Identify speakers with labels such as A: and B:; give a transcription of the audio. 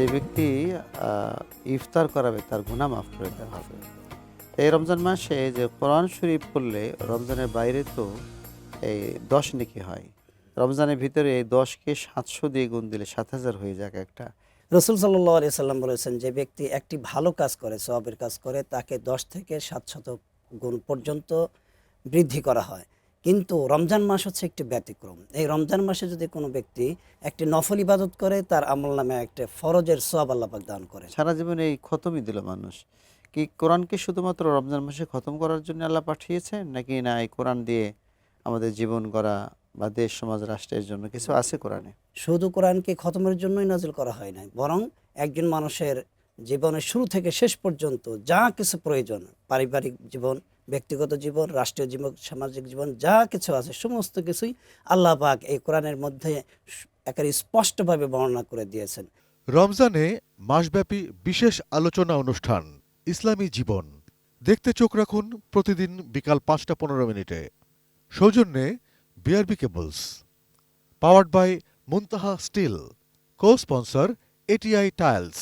A: যে ব্যক্তি ইফতার করাবে তার গুনাহ মাফ করে দেওয়া হবে। এই রমজান মাসে যে কোরআন শরীফ পড়লে রমজানের বাইরে তো এই ১০ নেকি হয়। রমজানের ভিতরে এই ১০কে ৭০০ দিয়ে গুণ দিলে ৭,০০০ হয়ে যাক একটা।
B: রসুল সাল্লাল্লাহু আলাইহি সাল্লাম বলেছেন, যে ব্যক্তি একটি ভালো কাজ করে, সওয়াবের কাজ করে, তাকে ১০ থেকে ৭০০ গুণ পর্যন্ত বৃদ্ধি করা হয়। কিন্তু রমজান মাস হচ্ছে একটি ব্যতিক্রম। এই রমজান মাসে যদি কোনো ব্যক্তি একটি নফল ইবাদত করে, তার আমলনামে একটা ফরজের সওয়াব আল্লাহ পাক দান করেন।
A: সারা জীবন এই খতমই দিল মানুষ। কি কোরআনকে শুধুমাত্র রমজান মাসে খতম করার জন্য আল্লাহ পাঠিয়েছেন? নাকি না এই কোরআন দিয়ে আমাদের জীবন গড়া বা দেশ, সমাজ, রাষ্ট্রের জন্য কিছু আছে কোরআনে?
B: শুধু কোরআনকে খতমের জন্যই নাজিল করা হয় নাই, বরং একজন মানুষের জীবনের শুরু থেকে শেষ পর্যন্ত যা কিছু প্রয়োজন, পারিবারিক জীবন, ব্যক্তিগত জীবন, রাষ্ট্রীয় জীবন, সামাজিক জীবন, যা কিছু আছে সমস্ত কিছুই আল্লাহ পাক এই কোরআনের মধ্যে একেবারে স্পষ্টভাবে বর্ণনা করে দিয়েছেন।
C: রমজানে মাসব্যাপী বিশেষ আলোচনা অনুষ্ঠান ইসলামী জীবন দেখতে চোখ রাখুন প্রতিদিন বিকাল ৫টা ১৫ মিনিটে। সৌজন্যে BRB cables, powered by Muntaha steel, cosponsor ATI tiles.